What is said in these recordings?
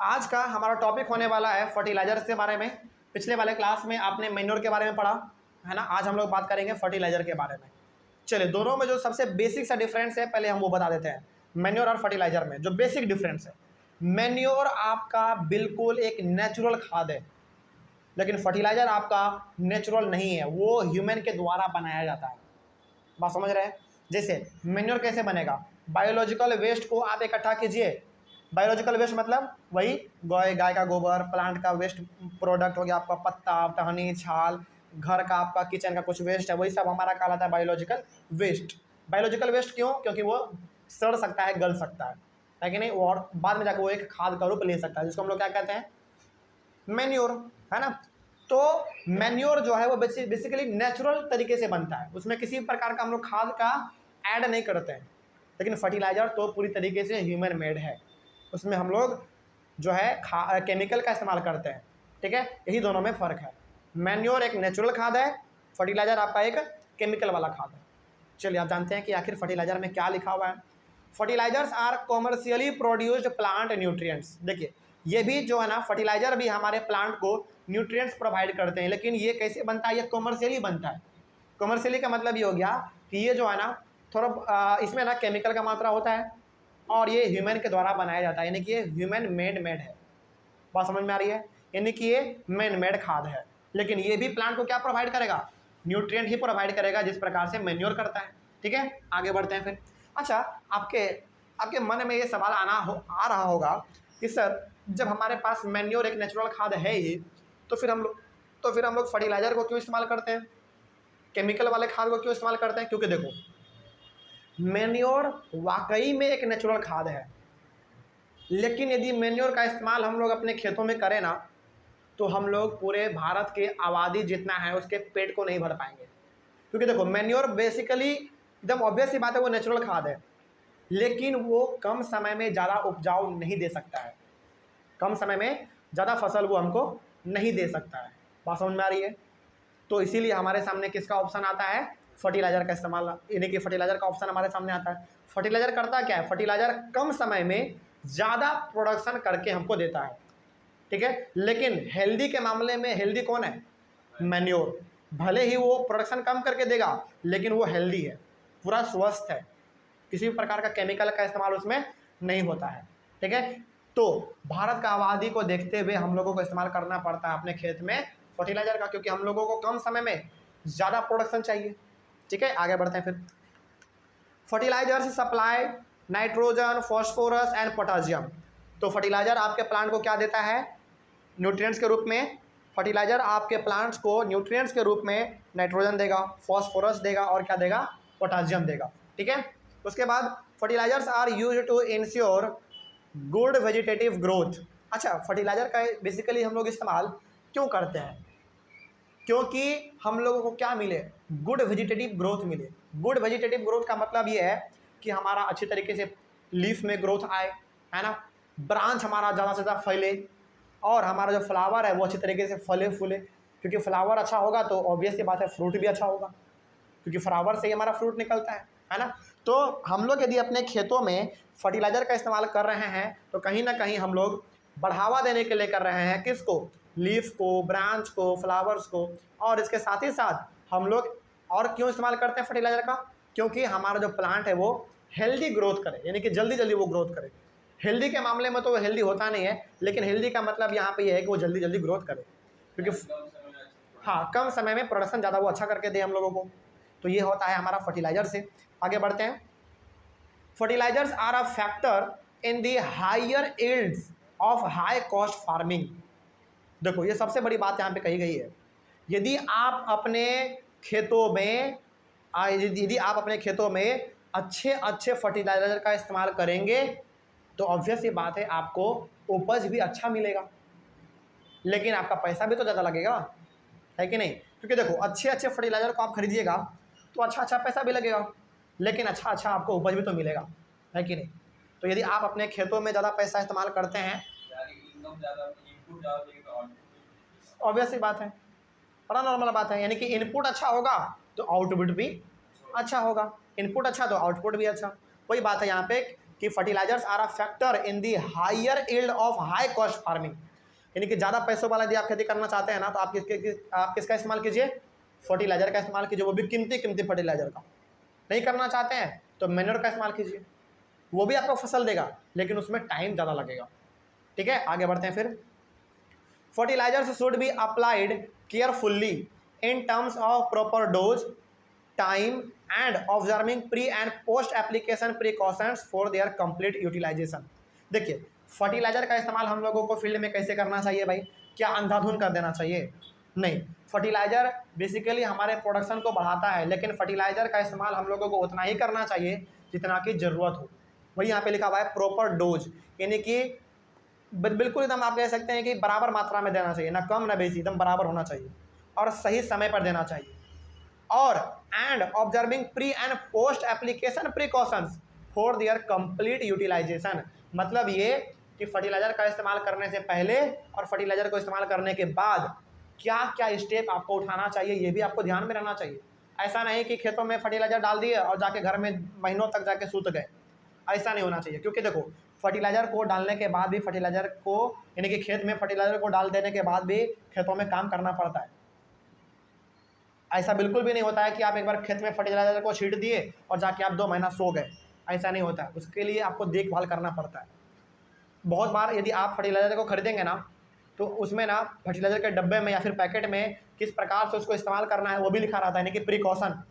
आज का हमारा टॉपिक होने वाला है फर्टिलाइजर्स के बारे में। पिछले वाले क्लास में आपने मैन्योर के बारे में पढ़ा है ना, आज हम लोग बात करेंगे फर्टिलाइजर के बारे में। चलिए, दोनों में जो सबसे बेसिक सा डिफरेंस है पहले हम वो बता देते हैं। मैन्योर और फर्टिलाइजर में जो बेसिक डिफरेंस है, मैन्योर आपका बिल्कुल एक नेचुरल खाद है, लेकिन फर्टिलाइजर आपका नेचुरल नहीं है, वो ह्यूमन के द्वारा बनाया जाता है। बात समझ रहे हैं? जैसे मैन्योर कैसे बनेगा, बायोलॉजिकल वेस्ट को आप इकट्ठा कीजिए। बायोलॉजिकल वेस्ट मतलब वही गाय का गोबर, प्लांट का वेस्ट प्रोडक्ट हो गया, आपका पत्ता, टहनी, छाल, घर का आपका किचन का कुछ वेस्ट है, वही सब हमारा कहलाता है बायोलॉजिकल वेस्ट। बायोलॉजिकल वेस्ट क्यों? क्योंकि वो सड़ सकता है, गल सकता है कि नहीं, और बाद में जाकर वो एक खाद का रूप ले सकता है, जिसको हम लोग क्या कहते हैं, मैन्योर, है ना। तो मैन्योर जो है वो बेसिकली नेचुरल तरीके से बनता है, उसमें किसी प्रकार का हम लोग खाद का ऐड नहीं करते हैं। लेकिन फर्टिलाइजर तो पूरी तरीके से ह्यूमन मेड है, उसमें हम लोग जो है केमिकल का इस्तेमाल करते हैं। ठीक है, यही दोनों में फ़र्क है। मैन्योर एक नेचुरल खाद है, फर्टिलाइजर आपका एक केमिकल वाला खाद है। चलिए, आप जानते हैं कि आखिर फर्टिलाइजर में क्या लिखा हुआ है। Fertilisers are commercially produced plant nutrients. देखिए, ये भी जो है ना, फर्टिलाइजर भी हमारे प्लांट को न्यूट्रिएंट्स प्रोवाइड करते हैं, लेकिन ये कैसे बनता है, ये कॉमर्शियली बनता है। कॉमर्शियली का मतलब ये हो गया कि ये जो है ना, थोड़ा इसमें ना केमिकल का मात्रा होता है और ये ह्यूमन के द्वारा बनाया जाता है, यानी कि ये ह्यूमन मेड है। बात समझ में आ रही है? यानी कि ये मैन मेड खाद है, लेकिन ये भी प्लांट को क्या प्रोवाइड करेगा, न्यूट्रिएंट ही प्रोवाइड करेगा, जिस प्रकार से मैन्योर करता है। ठीक है, आगे बढ़ते हैं फिर। अच्छा, आपके मन में ये सवाल आ रहा होगा कि सर, जब हमारे पास मैन्योर एक नेचुरल खाद है ही, तो फिर हम लोग फर्टिलाइजर को क्यों इस्तेमाल करते हैं, केमिकल वाले खाद को क्यों इस्तेमाल करते हैं? क्योंकि देखो, मैन्योर वाकई में एक नेचुरल खाद है, लेकिन यदि मैन्योर का इस्तेमाल हम लोग अपने खेतों में करें ना, तो हम लोग पूरे भारत के आबादी जितना है उसके पेट को नहीं भर पाएंगे। क्योंकि देखो, मैन्योर बेसिकली एकदम ऑब्वियस सी बात है, वो नेचुरल खाद है, लेकिन वो कम समय में ज़्यादा उपजाऊ नहीं दे सकता है, कम समय में ज़्यादा फसल वो हमको नहीं दे सकता है। बात समझ में आ रही है? तो इसीलिए हमारे सामने किसका ऑप्शन आता है, फर्टिलाइजर का इस्तेमाल, यानी कि फर्टिलाइजर का ऑप्शन हमारे सामने आता है। फर्टिलाइजर करता क्या है, फर्टिलाइजर कम समय में ज़्यादा प्रोडक्शन करके हमको देता है। ठीक है, लेकिन हेल्दी के मामले में हेल्दी कौन है, मैन्योर। भले ही वो प्रोडक्शन कम करके देगा, लेकिन वो हेल्दी है, पूरा स्वस्थ है, किसी भी प्रकार का केमिकल का इस्तेमाल उसमें नहीं होता है। ठीक है, तो भारत का आबादी को देखते हुए हम लोगों को इस्तेमाल करना पड़ता है अपने खेत में फर्टिलाइजर का, क्योंकि हम लोगों को कम समय में ज़्यादा प्रोडक्शन चाहिए। ठीक है, आगे बढ़ते हैं फिर। Fertilisers supply nitrogen, phosphorus and potassium. तो फर्टिलाइजर आपके प्लांट को क्या देता है, न्यूट्रिएंट्स के रूप में। फर्टिलाइजर आपके प्लांट्स को न्यूट्रिएंट्स के रूप में नाइट्रोजन देगा, फॉस्फोरस देगा और क्या देगा, पोटासियम देगा। ठीक है, उसके बाद fertilisers are used to ensure good vegetative growth. अच्छा, फर्टिलाइजर का बेसिकली हम लोग इस्तेमाल क्यों करते हैं, क्योंकि हम लोगों को क्या मिले, गुड वेजिटेटिव ग्रोथ मिले। गुड वेजिटेटिव ग्रोथ का मतलब ये है कि हमारा अच्छी तरीके से लीफ में ग्रोथ आए, है ना, ब्रांच हमारा ज़्यादा से ज़्यादा फैले, और हमारा जो फ्लावर है वो अच्छी तरीके से फले फूले। क्योंकि फ्लावर अच्छा होगा तो ऑब्वियस सी बात है फ्रूट भी अच्छा होगा, क्योंकि फ्लावर से ही हमारा फ्रूट निकलता है ना। तो हम लोग यदि अपने खेतों में फर्टिलाइज़र का इस्तेमाल कर रहे हैं, तो कहीं ना कहीं हम लोग बढ़ावा देने के लिए कर रहे हैं, किसको, लीफ को, ब्रांच को, फ्लावर्स को। और इसके साथ ही साथ हम लोग और क्यों इस्तेमाल करते हैं फर्टिलाइज़र का, क्योंकि हमारा जो प्लांट है वो हेल्दी ग्रोथ करे, यानी कि जल्दी जल्दी वो ग्रोथ करे। हेल्दी के मामले में तो वो हेल्दी होता नहीं है, लेकिन हेल्दी का मतलब यहाँ पे ये है कि वो जल्दी जल्दी ग्रोथ करे, क्योंकि हाँ, कम समय में प्रोडक्शन ज़्यादा वो अच्छा करके दे हम लोगों को। तो ये होता है हमारा फर्टिलाइजर से। आगे बढ़ते हैं। Fertilisers are a factor in the higher yields of high cost farming. देखो, ये सबसे बड़ी बात यहाँ पे कही गई है। यदि आप अपने खेतों में अच्छे अच्छे फर्टिलाइजर का इस्तेमाल करेंगे, तो ऑब्वियस ये बात है आपको उपज भी अच्छा मिलेगा, लेकिन आपका पैसा भी तो ज़्यादा लगेगा, है कि नहीं। क्योंकि देखो, अच्छे अच्छे फर्टिलाइजर को आप खरीदिएगा तो अच्छा अच्छा पैसा भी लगेगा, लेकिन अच्छा अच्छा आपको उपज भी तो मिलेगा, है कि नहीं। तो यदि आप अपने खेतों में ज़्यादा पैसा इस्तेमाल करते हैं, ऑब्वियस सी बात है, बड़ा नॉर्मल बात है, यानी कि इनपुट अच्छा होगा तो आउटपुट भी अच्छा होगा, इनपुट अच्छा तो आउटपुट भी अच्छा। वही बात है यहाँ पे, कि fertilisers are a factor in the higher yield of high cost farming, यानी कि ज़्यादा पैसों वाला यदि आप खेती करना चाहते हैं ना, तो आप किसका इस्तेमाल कीजिए, फर्टिलाइजर का इस्तेमाल कीजिए, वो भी कीमती फर्टिलाइजर का। नहीं करना चाहते हैं तो मैन्योर का इस्तेमाल कीजिए, वो भी आपको फसल देगा लेकिन उसमें टाइम ज़्यादा लगेगा। ठीक है, आगे बढ़ते हैं फिर। Fertilisers should be applied carefully in terms of proper dose, time and observing pre and post application precautions for their complete utilisation. देखिए, फर्टिलाइजर का इस्तेमाल हम लोगों को फील्ड में कैसे करना चाहिए भाई, क्या अंधाधुन कर देना चाहिए? नहीं, फर्टिलाइजर बेसिकली हमारे प्रोडक्शन को बढ़ाता है, लेकिन फर्टिलाइजर का इस्तेमाल हम लोगों को उतना ही करना चाहिए जितना की ज़रूरत हो। वही यहाँ पे लिखा हुआ है प्रॉपर डोज, यानी कि बिल्कुल एकदम आप कह सकते हैं कि बराबर मात्रा में देना चाहिए, ना कम ना बेसी, एकदम बराबर होना चाहिए और सही समय पर देना चाहिए। और and observing pre and post application precautions for their complete utilisation, मतलब ये कि फर्टिलाइजर का इस्तेमाल करने से पहले और फर्टिलाइजर को इस्तेमाल करने के बाद क्या क्या स्टेप आपको उठाना चाहिए, ये भी आपको ध्यान में रहना चाहिए। ऐसा नहीं कि खेतों में फर्टिलाइजर डाल दिए और जाके घर में महीनों तक जाके सूत गए, ऐसा नहीं होना चाहिए। क्योंकि देखो, फर्टिलाइजर को डालने के बाद भी फर्टिलाइजर को, यानी कि खेत में फर्टिलाइजर को डाल देने के बाद भी खेतों में काम करना पड़ता है। ऐसा बिल्कुल भी नहीं होता है कि आप एक बार खेत में फर्टिलाइजर को छींट दिए और जाके आप 2 महीना सो गए, ऐसा नहीं होता है। उसके लिए आपको देखभाल करना पड़ता है। बहुत बार यदि आप फर्टिलाइजर को खरीदेंगे ना, तो उसमें ना फर्टिलाइजर के डब्बे में या फिर पैकेट में किस प्रकार से उसको इस्तेमाल करना है वो भी लिखा रहता है, यानी कि प्रिकॉशन।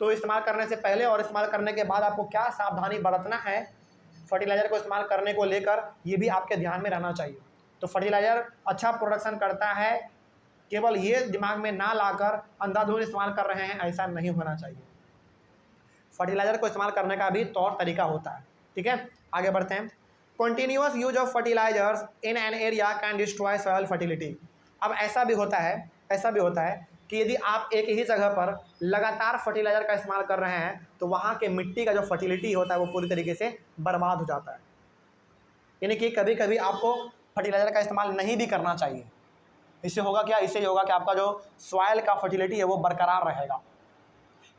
तो इस्तेमाल करने से पहले और इस्तेमाल करने के बाद आपको क्या सावधानी बरतना है फर्टिलाइजर को इस्तेमाल करने को लेकर, ये भी आपके ध्यान में रहना चाहिए। तो फर्टिलाइजर अच्छा प्रोडक्शन करता है, केवल ये दिमाग में ना लाकर अंधाधुंध इस्तेमाल कर रहे हैं, ऐसा नहीं होना चाहिए। फर्टिलाइजर को इस्तेमाल करने का भी तौर तरीका होता है। ठीक है, आगे बढ़ते हैं। Continuous use of fertilisers in an area can destroy soil fertility. अब ऐसा भी होता है कि यदि आप एक ही जगह पर लगातार फर्टिलाइजर का इस्तेमाल कर रहे हैं तो वहाँ के मिट्टी का जो फर्टिलिटी होता है वो पूरी तरीके से बर्बाद हो जाता है। यानी कि कभी कभी आपको फर्टिलाइजर का इस्तेमाल नहीं भी करना चाहिए। इससे होगा क्या, इससे होगा कि आपका जो सॉइल का फर्टिलिटी है वो बरकरार रहेगा।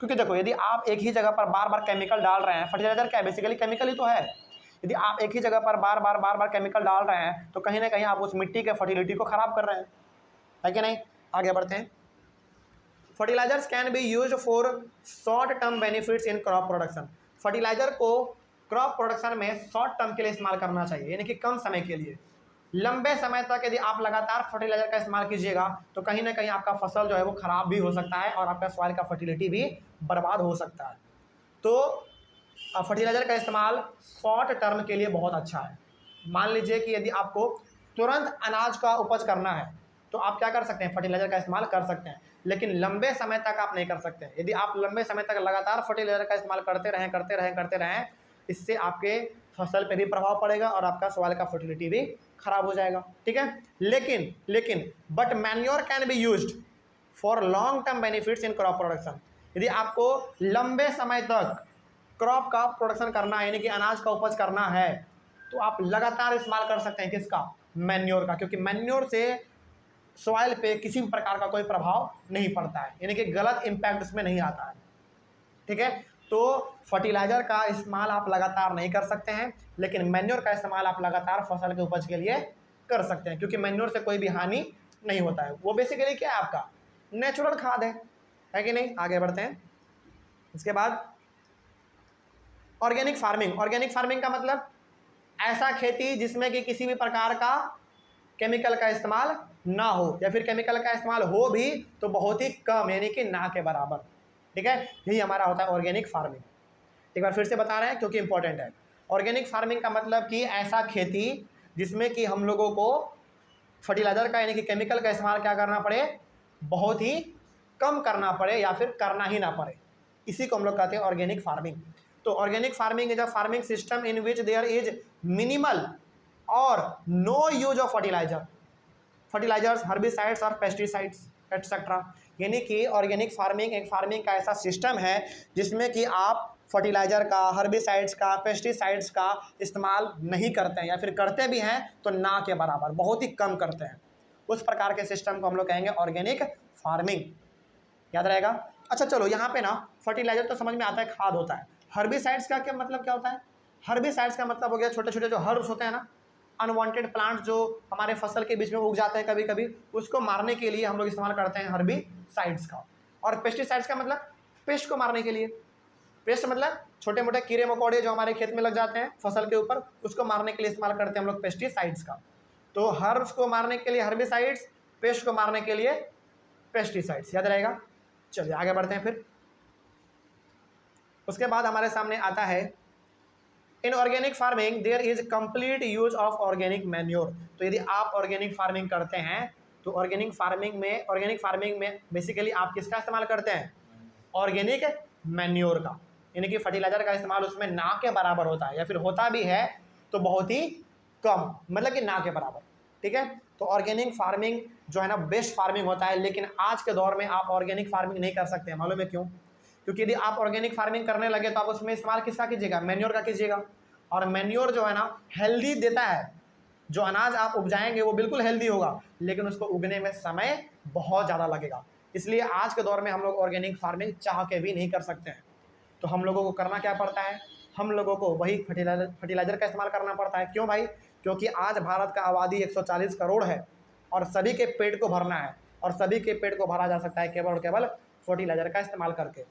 क्योंकि देखो, यदि आप एक ही जगह पर बार बार केमिकल डाल रहे हैं, फर्टिलाइजर क्या है, बेसिकली केमिकल ही तो है। यदि आप एक ही जगह पर बार बार केमिकल डाल रहे हैं तो कहीं ना कहीं आप उस मिट्टी के फर्टिलिटी को खराब कर रहे हैं, है कि नहीं? आगे बढ़ते हैं। Fertilisers can be used for short term benefits in crop production. Fertiliser को क्रॉप प्रोडक्शन में शॉर्ट टर्म के लिए इस्तेमाल करना चाहिए, यानी कि कम समय के लिए। लंबे समय तक यदि आप लगातार फर्टिलाइजर का इस्तेमाल कीजिएगा तो कहीं ना कहीं आपका फसल जो है वो खराब भी हो सकता है और आपका सॉइल का फर्टिलिटी भी बर्बाद हो सकता है। तो फर्टिलाइजर का इस्तेमाल शॉर्ट टर्म के लिए बहुत अच्छा है। मान लीजिए कि यदि आपको तुरंत अनाज का उपज करना है तो आप क्या कर सकते हैं, फर्टिलाइजर का इस्तेमाल कर सकते हैं, लेकिन लंबे समय तक आप नहीं कर सकते। यदि आप लंबे समय तक लगातार फर्टिलाइजर का इस्तेमाल करते रहें, इससे आपके फसल पे भी प्रभाव पड़ेगा और आपका सॉइल का फर्टिलिटी भी खराब हो जाएगा। ठीक है, लेकिन but manure can be used for long term benefits in crop production. यदि आपको लंबे समय तक क्रॉप का प्रोडक्शन करना है, यानी कि अनाज का उपज करना है, तो आप लगातार इस्तेमाल कर सकते हैं किसका, मैन्योर का। क्योंकि मैन्योर से सॉइल पे किसी भी प्रकार का कोई प्रभाव नहीं पड़ता है, यानी कि गलत इम्पैक्ट उसमें नहीं आता है। ठीक है, तो फर्टिलाइजर का इस्तेमाल आप लगातार नहीं कर सकते हैं, लेकिन मैन्योर का इस्तेमाल आप लगातार फसल के उपज के लिए कर सकते हैं, क्योंकि मैन्योर से कोई भी हानि नहीं होता है। वो बेसिकली क्या है, आपका नेचुरल खाद है कि नहीं? आगे बढ़ते हैं। इसके बाद ऑर्गेनिक फार्मिंग का मतलब ऐसा खेती जिसमें कि किसी भी प्रकार का केमिकल का इस्तेमाल ना हो, या फिर केमिकल का इस्तेमाल हो भी तो बहुत ही कम, यानी कि ना के बराबर। ठीक है, यही हमारा होता है ऑर्गेनिक फार्मिंग। एक बार फिर से बता रहे हैं क्योंकि इंपॉर्टेंट है। ऑर्गेनिक फार्मिंग का मतलब कि ऐसा खेती जिसमें कि हम लोगों को फर्टिलाइजर का, यानी कि केमिकल का इस्तेमाल क्या करना पड़े, बहुत ही कम करना पड़े या फिर करना ही ना पड़े, इसी को हम लोग कहते हैं ऑर्गेनिक फार्मिंग। तो organic farming is a farming system in which there is minimal और no use of fertilisers, herbicides और पेस्टिसाइड्स एटसेट्रा। यानी कि ऑर्गेनिक फार्मिंग एक फार्मिंग का ऐसा सिस्टम है जिसमें कि आप फर्टिलाइजर का, हर्बिसाइड्स का, पेस्टिसाइड्स का इस्तेमाल नहीं करते हैं, या फिर करते भी हैं तो ना के बराबर, बहुत ही कम करते हैं। उस प्रकार के सिस्टम को हम लोग कहेंगे ऑर्गेनिक फार्मिंग। याद रहेगा? अच्छा चलो, यहाँ पे ना फर्टिलाइजर तो समझ में आता है, खाद होता है। हर्बिसाइड्स का क्या मतलब क्या होता है? हर्बिसाइड्स का मतलब हो गया छोटे छोटे जो हर्ब्स होते हैं ना, अनवांटेड प्लांट्स जो हमारे फसल के बीच में उग जाते हैं कभी कभी, उसको मारने के लिए हम लोग इस्तेमाल करते हैं हर्बिसाइड्स का। और पेस्टिसाइड्स का मतलब पेस्ट को मारने के लिए। पेस्ट मतलब छोटे मोटे कीड़े मकोड़े जो हमारे खेत में लग जाते हैं फसल के ऊपर, उसको मारने के लिए इस्तेमाल करते हैं हम लोग पेस्टिसाइड्स का। तो हर्ब्स को मारने के लिए हर्बिसाइड्स, पेस्ट को मारने के लिए पेस्टिसाइड्स, याद रहेगा। चलिए आगे बढ़ते हैं। फिर उसके बाद हमारे सामने आता है in organic farming there is complete use of organic manure. तो यदि आप ऑर्गेनिक फार्मिंग करते हैं तो ऑर्गेनिक फार्मिंग में बेसिकली आप किसका इस्तेमाल करते हैं? ऑर्गेनिक मैन्योर का, यानी कि फर्टिलाइजर का इस्तेमाल उसमें ना के बराबर होता है, या फिर होता भी है तो बहुत ही कम, मतलब कि ना के बराबर। ठीक है, तो ऑर्गेनिक फार्मिंग जो है ना बेस्ट फार्मिंग होता है, लेकिन आज के दौर में आप ऑर्गेनिक फार्मिंग नहीं कर सकते हैं। मालूम है क्यों? क्योंकि यदि आप ऑर्गेनिक फार्मिंग करने लगे तो आप उसमें इस्तेमाल किसका कीजिएगा? मैन्योर का कीजिएगा। और मैन्योर जो है ना हेल्दी देता है, जो अनाज आप उपजाएंगे वो बिल्कुल हेल्दी होगा, लेकिन उसको उगने में समय बहुत ज़्यादा लगेगा। इसलिए आज के दौर में हम लोग ऑर्गेनिक फार्मिंग चाह के भी नहीं कर सकते हैं। तो हम लोगों को करना क्या पड़ता है? हम लोगों को वही फर्टिलाइजर का इस्तेमाल करना पड़ता है। क्यों भाई? क्योंकि आज भारत का आबादी 140 करोड़ है और सभी के पेट को भरना है, और सभी के पेट को भरा जा सकता है केवल और केवल फर्टिलाइजर का इस्तेमाल करके।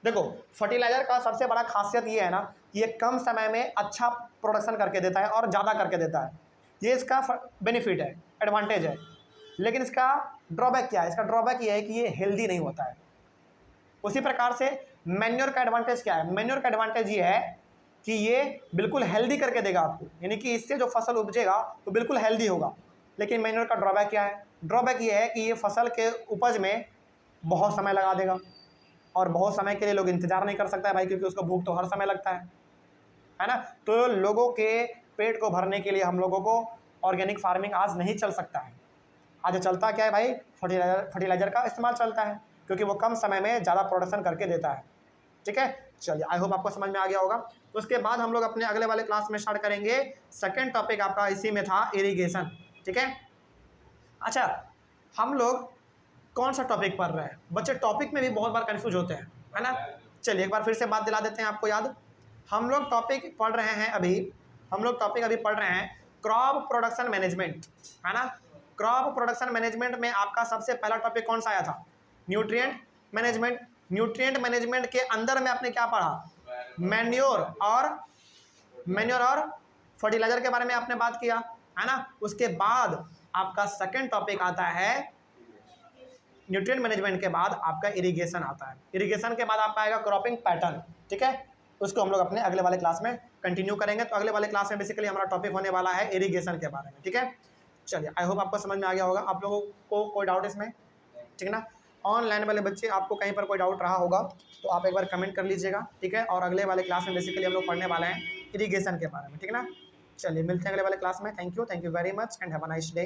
देखो, फर्टिलाइजर का सबसे बड़ा खासियत ये है ना कि ये कम समय में अच्छा प्रोडक्शन करके देता है और ज़्यादा करके देता है। ये इसका बेनिफिट है, एडवांटेज है। लेकिन इसका ड्रॉबैक क्या है? इसका ड्रॉबैक ये है कि ये हेल्दी नहीं होता है। उसी प्रकार से मैन्योर का एडवांटेज क्या है? मैन्योर का एडवांटेज ये है कि ये बिल्कुल हेल्दी करके देगा आपको, यानी कि इससे जो फसल उपजेगा तो बिल्कुल हेल्दी होगा। लेकिन मैन्योर का ड्रॉबैक क्या है? ड्रॉबैक ये है कि ये फसल के उपज में बहुत समय लगा देगा, और बहुत समय के लिए लोग इंतजार नहीं कर सकता है भाई, क्योंकि उसको भूख तो हर समय लगता है ना। तो लोगों के पेट को भरने के लिए हम लोगों को ऑर्गेनिक फार्मिंग आज नहीं चल सकता है। आज चलता क्या है भाई? फर्टिलाइजर का इस्तेमाल चलता है, क्योंकि वो कम समय में ज़्यादा प्रोडक्शन करके देता है। ठीक है, चलिए आई होप आपको समझ में आ गया होगा। उसके बाद हम लोग अपने अगले वाले क्लास में स्टार्ट करेंगे। सेकंड टॉपिक आपका इसी में था, इरिगेशन। ठीक है, अच्छा हम लोग कौन सा टॉपिक पढ़ रहे हैं? बच्चे टॉपिक में भी बहुत बार कंफ्यूज होते हैं, है ना। चलिए एक बार फिर से बात दिला देते हैं आपको याद। हम लोग टॉपिक पढ़ रहे हैं अभी, पढ़ रहे हैं क्रॉप प्रोडक्शन मैनेजमेंट, है ना। क्रॉप प्रोडक्शन मैनेजमेंट में आपका सबसे पहला टॉपिक कौन सा आया था? Nutrient management. न्यूट्रिएंट मैनेजमेंट के अंदर में आपने क्या पढ़ा? मैन्योर और फर्टिलाइजर के बारे में आपने बात किया, है ना। उसके बाद आपका सेकंड टॉपिक आता है, न्यूट्रिएंट मैनेजमेंट के बाद आपका इरिगेशन आता है। इरिगेशन के बाद आपका आएगा क्रॉपिंग पैटर्न। ठीक है, उसको हम लोग अपने अगले वाले क्लास में कंटिन्यू करेंगे। तो अगले वाले क्लास में बेसिकली हमारा टॉपिक होने वाला है इरिगेशन के बारे में। ठीक है, चलिए आई होप आपको समझ में आ गया होगा। आप लोगों को कोई डाउट इसमें? ठीक है ना। ऑनलाइन वाले बच्चे, आपको कहीं पर कोई डाउट रहा होगा तो आप एक बार कमेंट कर लीजिएगा। ठीक है, और अगले वाले क्लास में बेसिकली हम लोग पढ़ने वाले हैं इरिगेशन के बारे में। ठीक है ना, चलिए मिलते हैं अगले वाले क्लास में। Thank you very much and have a nice day.